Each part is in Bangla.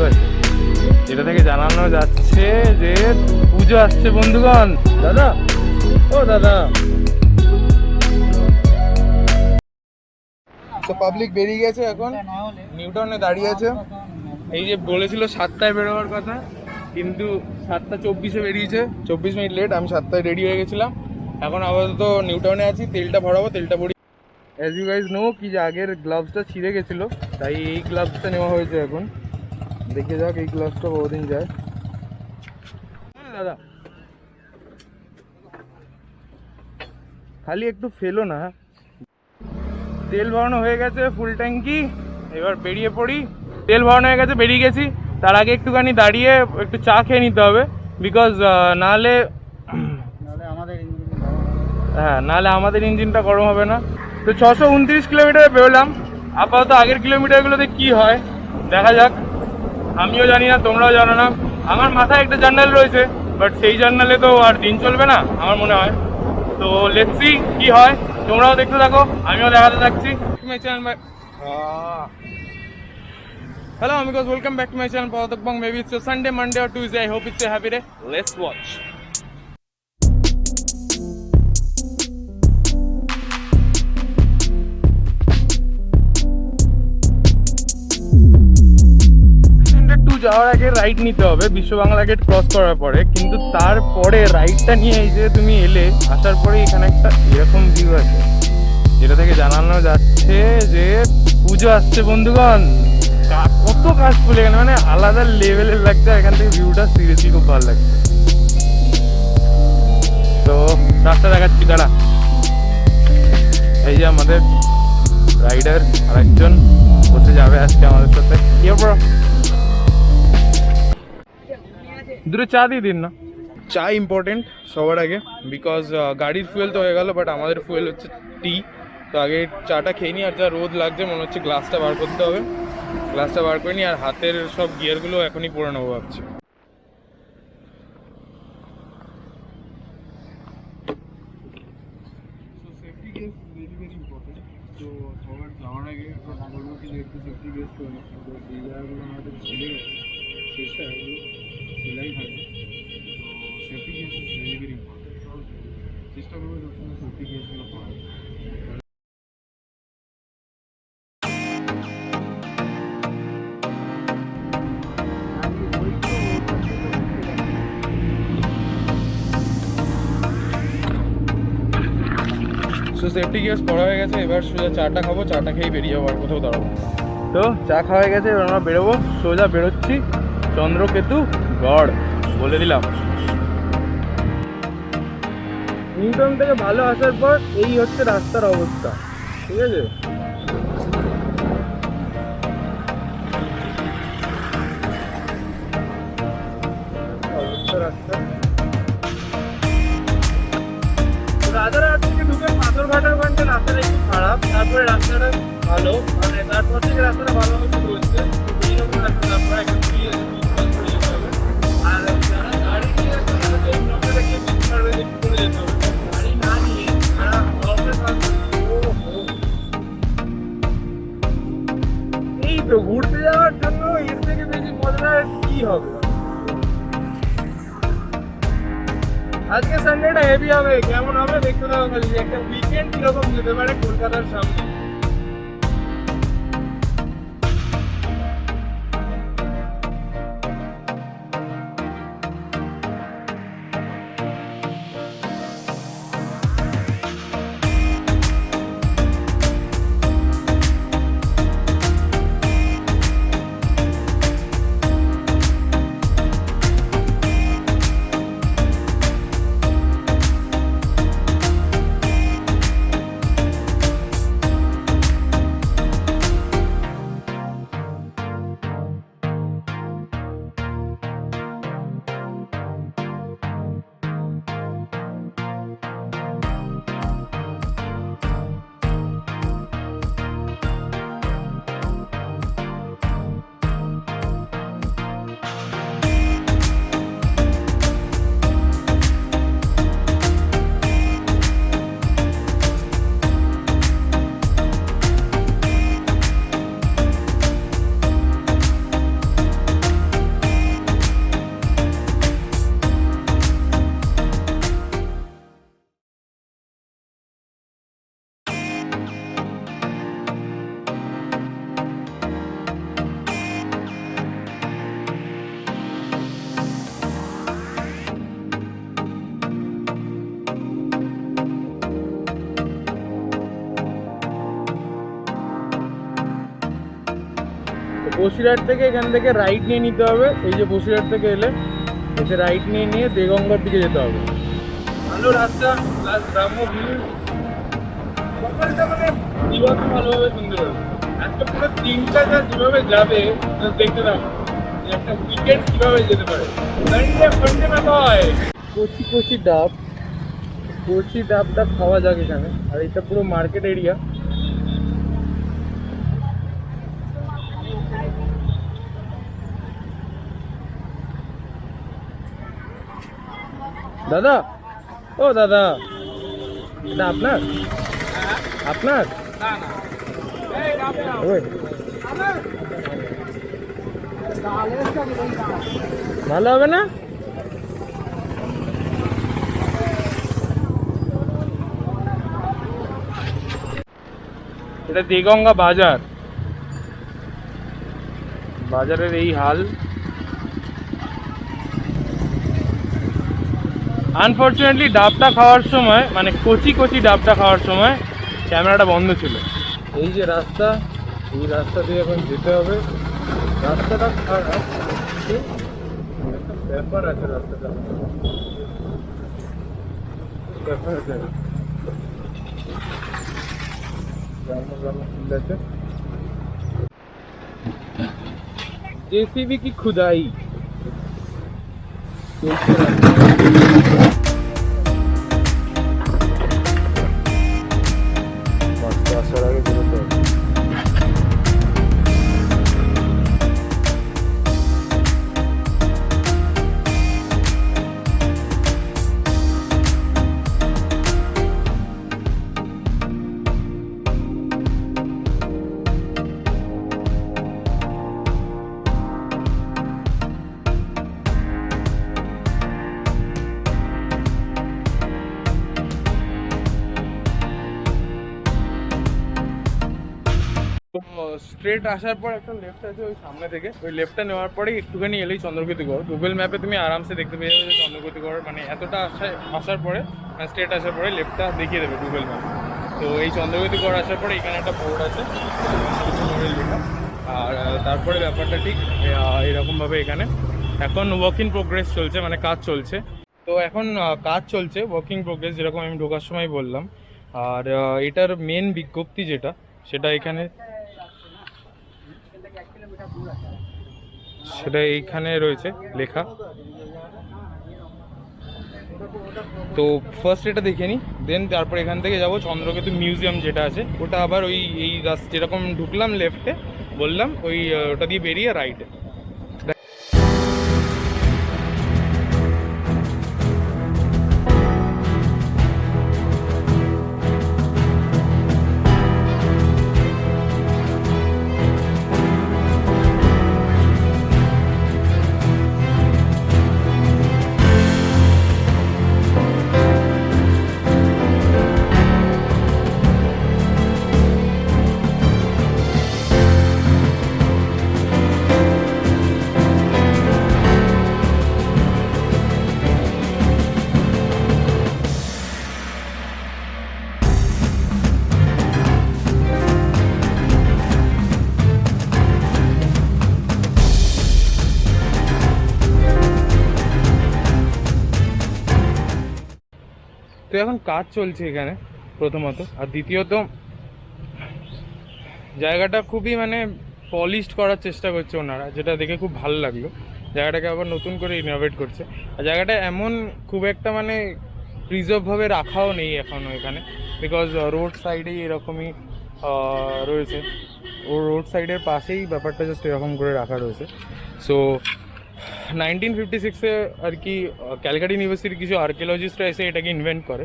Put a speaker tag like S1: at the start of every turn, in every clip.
S1: আছে, যেটা থেকে জানানো যাচ্ছে যে পুজো আসছে বন্ধুগণ। দাদা, ও দাদা, তো পাবলিক বেরিয়ে গেছে, এখন নিউটাউনে দাঁড়িয়ে আছে। এই যে বলেছিল 7টায় বেরোবার কথা, কিন্তু 7টা 24-এ বেরিয়েছে, 24 মিনিট লেট। আমি 7টায় রেডি হয়ে গেছিলাম, এখন আপাতত নিউটাউনে আছি, তেলটা ভরাবো, তেলটা ভরি। অ্যাজ ইউ গাইজ নো কি যে আগের গ্লাভসটা ছিঁড়ে গেছিলো, তাই এই গ্লাভসটা নেওয়া হয়েছে। এখন দেখে যাক এই গ্লাভসটা বহুদিন যায়। দাদা খালি একটু ফেলো না। তেল ভরানো হয়ে গেছে, ফুল ট্যাঙ্কি, এবার বেরিয়ে পড়ি। তেল ভরানো হয়ে গেছে, বেরিয়ে গেছি। তার আগে একটুখানি দাঁড়িয়ে একটু চা খেয়ে নিতে হবে, বিকজ নাহলে আমাদের ইঞ্জিনটা গরম হবে না। তো 629 কিলোমিটারে বেরোলাম। আপাতত আগের কিলোমিটারগুলোতে কি হয় দেখা যাক। আমিও জানি না, তোমরাও জানো না। আমার মাথায় একটা জার্নাল রয়েছে, বাট সেই জার্নালে তো আর দিন চলবে না আমার মনে হয়। তো লেটস সি কি হয়, তোমরাও দেখতে থাকো, আমিও দেখাতে থাকছি। Hello amigos, welcome back to my channel Pawatak Bang. Maybe it's a Sunday, Monday or Tuesday. I hope it's a happy day. Let's watch. যাওয়ার আগে রাইট নিতে হবে বিশ্ব বাংলা গেট ক্রস করার পরে, কিন্তু তারপরে রাইটটা নিয়ে এই যে তুমি এলে, আসার পরে এখানে একটা এরকম ভিউ আছে, যেটা থেকে জানানো যাচ্ছে যে পুজো আসছে বন্ধুগণ। কত কাজ ফুল এখানে, মানে আলাদা লেভেলের লাগছে এখান থেকে ভিউটা, সিরিয়াসলি খুব ভালো লাগছে। তো রাস্তা দেখাচ্ছি, দাঁড়া। এই যে আমাদের রাইডার আরেকজন বসে যাবে আজকে আমাদের সাথে। কি ব্রো, দুটো চা দিয়ে দিন না। চা ইম্পর্টেন্ট সবার আগে, বিকজ গাড়ির ফুয়েল তো হয়ে গেল, বাট আমাদের ফুয়েল হচ্ছে টি। তো আগে চাটা খেয়ে নিই। আর যা রোদ লাগছে মনে হচ্ছে গ্লাসটা বার করতে হবে, গ্লাসটা বার করে নিই। আর হাতের সব গিয়ারগুলো এখনই পরে নেবো ভাবছি। তো সবার যাওয়ার আগে বলবো কি একটু সেফটি গেস করে নিই, যে জায়গাগুলো আমাদের ছেড়ে গেছে চেষ্টা এগুলো সেলাই থাকবে। তো safety guess is very very important, চেষ্টা করবো সবসময় সেফটি গেসগুলো করার। তো সেফটি গিয়ার্স পড়া হয়ে গেছে, এবার সোজা চাটা খাবো, চাটা খেয়েই বেরিয়ে যাবো, আর কোথাও দাঁড়াবো। তো চা খাওয়া হয়ে গেছে, এবার আমরা বেরোবো, সোজা বেরোচ্ছি চন্দ্রকেতু গড়, বলে দিলাম। নিউটাউন থেকে ভালো আসার পর এই হচ্ছে রাস্তার অবস্থা, ঠিক আছে। রাস্তা রাজারহাট থেকে ঢুকে পাথরঘাটার ওখানটা রাস্তাটা একটু খারাপ, তারপরে রাস্তাটা ভালো, মানে তারপর থেকে রাস্তাটা ভালো মতো রয়েছে। এইরকম রাস্তা তারপরে একটা আর যারা গাড়ি নিয়ে রাস্তাটা গিয়ে যেতে পারবে, একটু করে যেতে হবে। গাড়ি না নিয়ে যারা এই তো ঘুরতে যাওয়ার জন্য এর থেকে বেশি মজা কি হবে। আজকে সানডেটা হেভি হবে, কেমন হবে দেখতে দাও খালি। একটা উইকেন্ড কিরকম যেতে পারে কলকাতার সামনে। বসিরহাট থেকে এখান থেকে রাইট নিয়ে নিতে হবে। এই যে বসিরহাট থেকে এলে এসে রাইট নিয়ে দেগঙ্গার দিকে যেতে হবে। ভালো রাস্তা প্লাস গ্রাম্য ভিউ, সকালটা মানে দিবস ভালোভাবে সুন্দর হবে। আজকে পুরো দিনটা যা যেভাবে যাবে দেখতে থাকো একটা উইকেন্ড কিভাবে যেতে পারে। কচি কচি ডাব, কচি ডাবটা খাওয়া যাক এখানে। আর এটা পুরো মার্কেট এরিয়া। দাদা, ও দাদা, এটা আপনার? আপনার ভালো হবে না? এটা দেগঙ্গা বাজার, বাজারের এই হাল। আনফর্চুনেটলি ডাবটা খাওয়ার সময়, মানে কচি কচি ডাবটা খাওয়ার সময় ক্যামেরাটা বন্ধ ছিল। এই যে রাস্তা, এই রাস্তা দিয়ে এখন যেতে হবে। রাস্তাটা খারাপ, ব্যাপার আছে রাস্তাটা, ব্যাপার আছে। जेसीबी की खुदाई স্ট্রেট আসার পর একটা লেফট আছে ওই সামনে থেকে। ওই লেফটটা নেওয়ার পরেই একটুখানি এলেই চন্দ্রকেতুগড়। গুগল ম্যাপে তুমি আরামসে দেখতে পেয়ে যাবে যে চন্দ্রকেতুগড় মানে এতটা আসার পরে, স্ট্রেট আসার পরে লেফটটা দেখিয়ে দেবে গুগল ম্যাপ। তো এই চন্দ্রকেতুগড় আসার পরে এখানে একটা বোর্ড আছে লেখা। আর তারপরে ব্যাপারটা ঠিক এরকমভাবে এখানে এখন ওয়ার্ক ইন প্রোগ্রেস চলছে, মানে কাজ চলছে। তো এখন কাজ চলছে ওয়ার্ক ইন প্রোগ্রেস, যেরকম আমি ঢোকার সময় বললাম। আর এটার মেন বিজ্ঞপ্তি যেটা, সেটা এখানে, সেটা এইখানে রয়েছে লেখা। তো ফার্স্ট এটা দেখে নিই, দেন তারপর এখান থেকে যাব চন্দ্রকেতু মিউজিয়াম যেটা আছে ওটা। আবার ওই এই রাস্তা যেরকম ঢুকলাম লেফটে বললাম, ওই ওটা দিয়ে বেরিয়ে রাইটে। তো এখন কাজ চলছে এখানে প্রথমত, আর দ্বিতীয়ত জায়গাটা খুবই মানে পলিশড করার চেষ্টা করছে ওনারা, যেটা দেখে খুব ভালো লাগলো। জায়গাটাকে আবার নতুন করে ইনোভেট করছে। আর জায়গাটা এমন খুব একটা মানে প্রিজার্ভভাবে রাখাও নেই এখনও এখানে, বিকজ রোড সাইডেই এরকমই রয়েছে। ও রোড সাইডের পাশেই ব্যাপারটা জাস্ট এরকম করে রাখা রয়েছে। সো 1956-এ আর কি ক্যালকাটা ইউনিভার্সিটির কিছু আর্কিওলজিস্টরা এসে এটাকে ইনভেন্ট করে।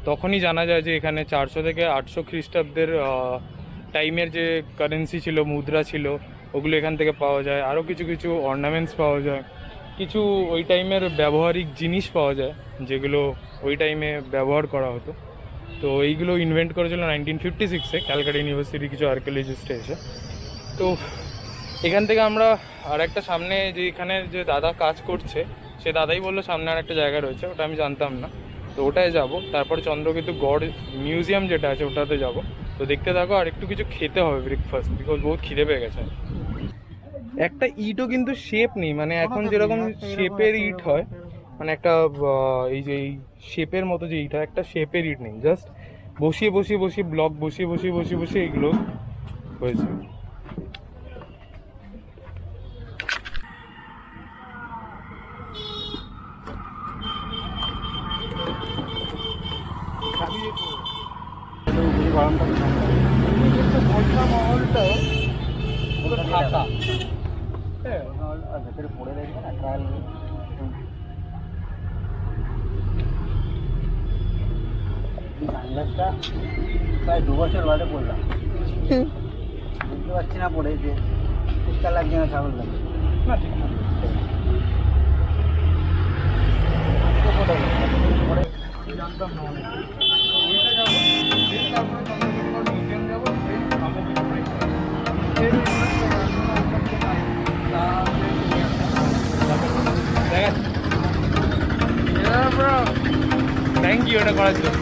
S1: তখনই জানা যায় যে এখানে 400 থেকে 800 খ্রিস্টাব্দের টাইমের যে কারেন্সি ছিল, মুদ্রা ছিল, ওগুলো এখান থেকে পাওয়া যায়। আরও কিছু কিছু অর্নামেন্টস পাওয়া যায়, কিছু ওই টাইমের ব্যবহারিক জিনিস পাওয়া যায় যেগুলো ওই টাইমে ব্যবহার করা হতো। তো এইগুলো ইনভেন্ট করেছিল 1956-এ ক্যালকাটা ইউনিভার্সিটির কিছু আর্কিওলজিস্টে এসে। তো এখান থেকে আমরা আর একটা সামনে যে এখানে যে দাদা কাজ করছে, সে দাদাই বললো সামনে আর একটা জায়গা রয়েছে, ওটা আমি জানতাম না। তো ওটায় যাব, তারপরে চন্দ্রকেতু গড় মিউজিয়াম যেটা আছে ওটাতে যাব। তো দেখতে থাকো। আর একটু কিছু খেতে হবে ব্রেকফাস্ট, বিকজ বহুত খিদে পেয়ে গেছে। একটা ইটও কিন্তু শেপ নেই, মানে এখন যেরকম শেপের ইট হয়, মানে একটা এই যে এই শেপের মতো যে ইট হয়, একটা শেপের ইট নেই, জাস্ট বসিয়ে বসিয়ে বসিয়ে ব্লক বসিয়ে বসিয়ে বসিয়ে বসিয়ে এগুলো হয়েছে। মহলটা ফাঁকা, ভেতরে পড়ে দেখবে না ট্রায়াল। সানগ্লাসটা প্রায় 2 বছর বাদে পড়লাম, বুঝতে পারছি না পড়ে যে ঠিকঠাক লাগছে না, ছাগল লাগছে না, ঠিক না জানতাম না ওইটা যাবো, মিউজিয়াম যাবো, থ্যাংক ইউ এটা করার জন্য।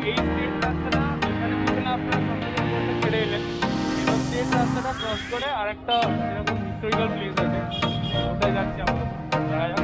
S1: এই স্ট্রেট রাস্তাটা এখানে পিছনে আপনারা ছেড়ে এলেন, এবার স্ট্রেট রাস্তাটা ক্রস করে আরেকটা এরকম হিস্টোরিক্যাল প্লেস আছে, ওটাই যাচ্ছি আমরা, দেখা যাক।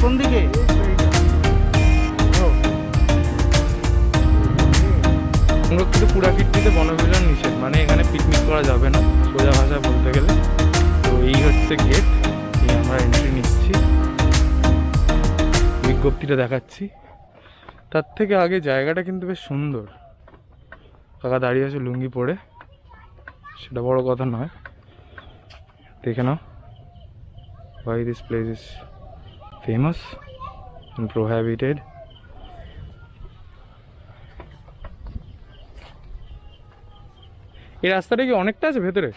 S1: কোন দিকে সংরক্ষিত পুরাকীর্তিতে বনভূজন নিষেধ, মানে এখানে পিকনিক করা যাবে না সোজা ভাষা বলতে গেলে। তো এই হচ্ছে গেট, এই আমরা এন্ট্রি নিচ্ছি, বিজ্ঞপ্তিটা দেখাচ্ছি। তার থেকে আগে জায়গাটা কিন্তু বেশ সুন্দর, কাকা দাঁড়িয়ে আছে লুঙ্গি পরে, সেটা বড় কথা নয়। দেখে নাও, why this place is famous and prohibited. এই রাস্তাটা কি অনেকটা আছে ভেতরে?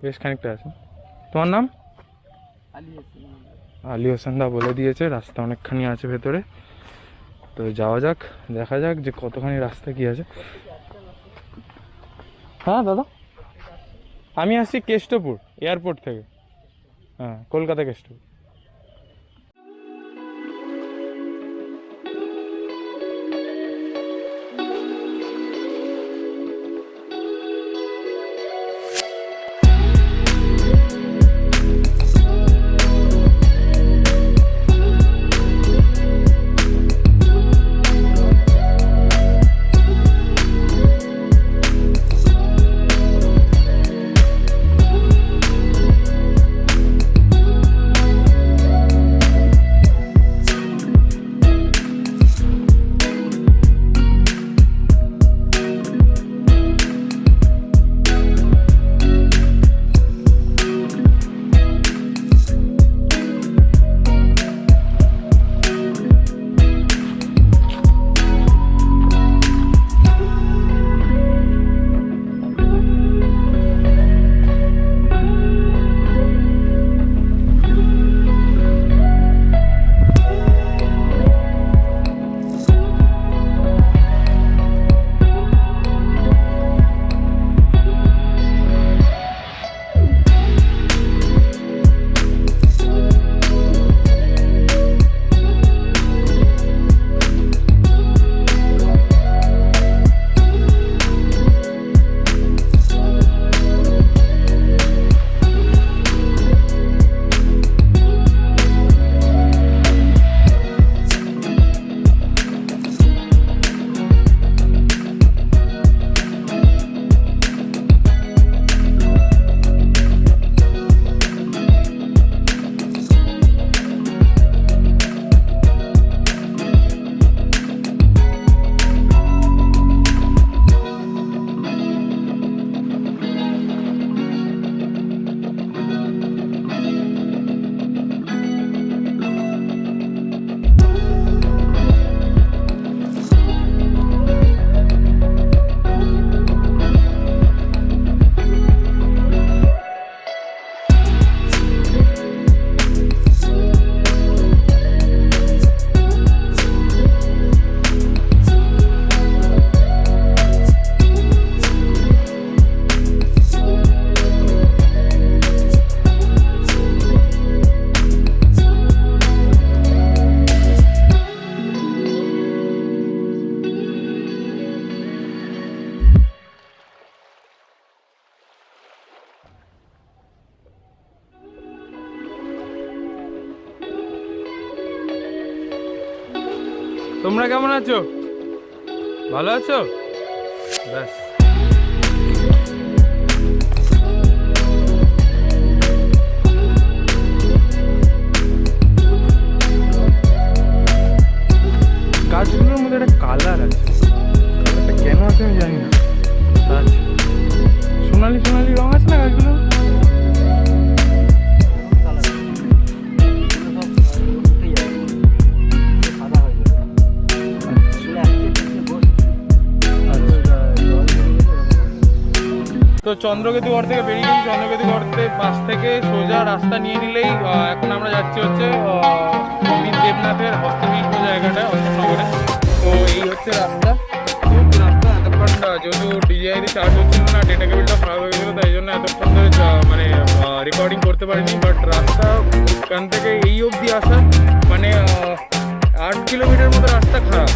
S1: বেশ খানিকটা আছে। তোমার নাম? আলী হোসেন দা বলে দিয়েছে রাস্তা অনেকখানি আছে ভেতরে। তো যাওয়া যাক, দেখা যাক যে কতখানি রাস্তা কি আছে। হ্যাঁ দাদা, আমি আসছি কেষ্টপুর এয়ারপোর্ট থেকে, হ্যাঁ কলকাতা কেষ্টপুর। তোমরা কেমন আছো? ভালো আছো? ব্যাস। গাছগুলোর মধ্যে একটা কালার আছে, কালারটা কেন আছে আমি জানি না। আচ্ছা, সোনালি সোনালি রং আছে না গাছগুলো। তো চন্দ্রকেতুগড় থেকে বেরিয়ে গেছি। চন্দ্রকেতুগড়তে বাস থেকে সোজা রাস্তা নিয়ে নিলেই এখন আমরা যাচ্ছি হচ্ছে অমিত দেবনাথের হস্তশিল্প জায়গাটা অশোকনগরে। তো এই হচ্ছে রাস্তা, এতক্ষণ যেহেতু ডিজিআইতে চার্জ হচ্ছিল না, ডেটা কেবিলটা খারাপ হয়ে গেছিলো, তাই জন্য এতক্ষণ ধরে মানে রেকর্ডিং করতে পারিনি। বাট রাস্তা এখান থেকে এই অবধি আসা মানে 8 কিলোমিটার মতো রাস্তা খারাপ,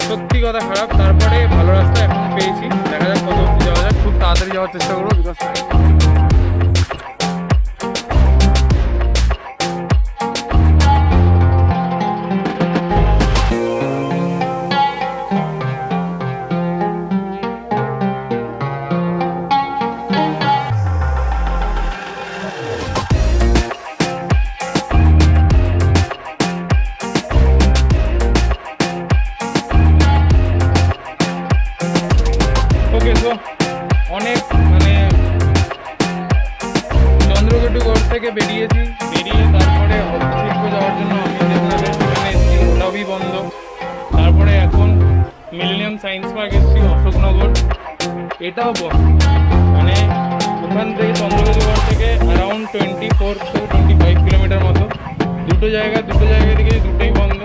S1: সত্যি কথা খারাপ। তারপরে ভালো রাস্তা এখন পেয়েছি, দেখা যাক কত অবধি যাওয়া যায়। খুব তাড়াতাড়ি যাওয়ার চেষ্টা করবো বিকজ অনেক মানে চন্দ্রকেতুগড় থেকে বেরিয়েছি, বেরিয়ে তারপরে হস্তশিল্প যাওয়ার জন্য আমি দেবনাথের সেখানে এসেছি, ওটাও বন্ধ। তারপরে এখন মিলেনিয়াম সায়েন্স পার্ক এসেছি অশোকনগর, এটাও বন্ধ। মানে ওখান থেকে চন্দ্রকেতুগড় থেকে অ্যারাউন্ড 24-25 কিলোমিটার মতো। দুটো জায়গা থেকে দুটোই বন্ধ।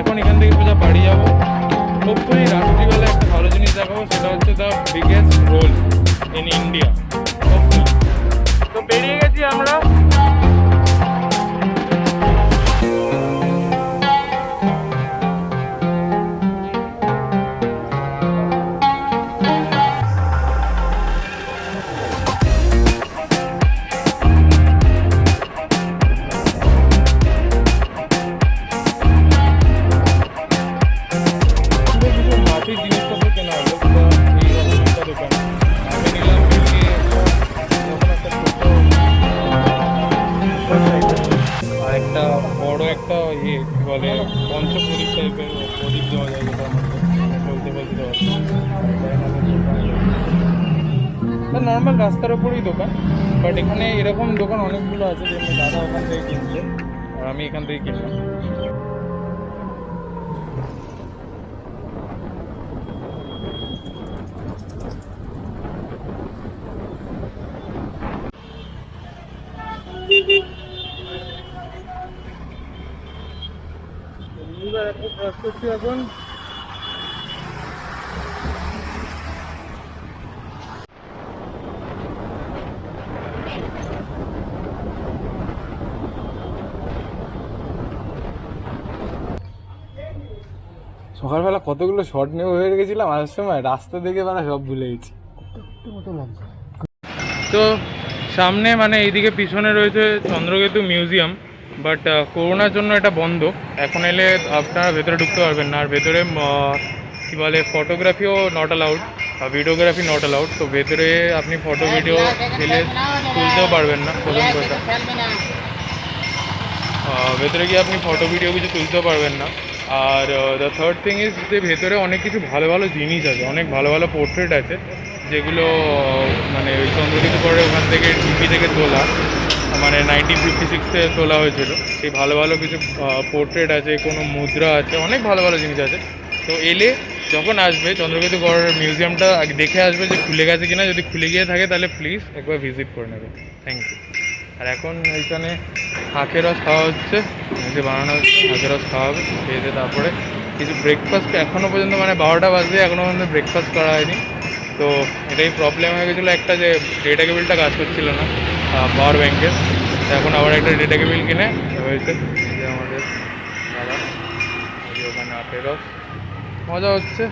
S1: এখন এখান থেকে সোজা বাড়ি যাবো। হোপফুলি রাত্রিবেলা একটা ভালো জিনিস দেখাবো, সেটা হচ্ছে the biggest role in India. তো বেরিয়ে গেছি আমরা। জিনিসপত্র কেনা হলো, এইরকম একটা দোকান আমি নিলাম। আর একটা বড় একটা কি বলে পঞ্চপ্রদীপ টাইপের প্রদীপ দেওয়া যায়, যেটার মধ্যে চলতে দেওয়া যায়। নর্মাল রাস্তার ওপরই দোকান, বাট এখানে এরকম দোকান অনেকগুলো আছে, যেমন দাদা ওখান থেকে কিনছে আর আমি এখান থেকে কিনলাম। এখন সকালবেলা কতগুলো শর্ট নিয়ে হয়ে গেছিলাম, আসার সময় রাস্তা দেখে বেলা সব ভুলে গেছি। তো সামনে মানে এইদিকে পিছনে রয়েছে চন্দ্রকেতু মিউজিয়াম, বাট করোনার জন্য এটা বন্ধ। এখন এলে আপনারা ভেতরে ঢুকতে পারবেন না। আর ভেতরে কী বলে ফটোগ্রাফিও not allowed, videography not allowed. তো ভেতরে আপনি ফটো ভিডিও খেলে তুলতেও পারবেন না, প্রথম কথা। ভেতরে গিয়ে আপনি ফটো ভিডিও কিছু তুলতেও পারবেন না। Are the third thing is যে ভেতরে অনেক কিছু ভালো ভালো জিনিস আছে, অনেক ভালো ভালো পোর্ট্রেট আছে, যেগুলো মানে ওই চন্দ্রকেতুগড়ের ওখান থেকে টিভি থেকে তোলা, মানে 1956-এ তোলা হয়েছিল। সেই ভালো ভালো কিছু পোর্ট্রেট আছে, কোনো মুদ্রা আছে, অনেক ভালো ভালো জিনিস আছে। তো এলে যখন আসবে চন্দ্রকেতুগড় মিউজিয়ামটা দেখে আসবে যে খুলে গেছে কিনা। যদি খুলে গিয়ে থাকে তাহলে প্লিজ একবার ভিজিট করে নেবে। Thank you. আর এখন এইখানে আখের রস খাওয়া হচ্ছে, নিজে বানানো হচ্ছে, আখের রস খাওয়া হবে। খেয়ে তারপরে কিছু ব্রেকফাস্ট, এখনও পর্যন্ত মানে 12টা বাজে এখনও পর্যন্ত ব্রেকফাস্ট করা হয়নি। তো এটাই প্রবলেম হয়ে গেছিলো একটা, যে ডেটা কেবিলটা কাজ করছিল না পাওয়ার ব্যাঙ্কের। এখন আবার একটা ডেটা কেবিল কিনে হয়েছে। যে আমাদের দাদা ওখানে আখের রস মজা হচ্ছে।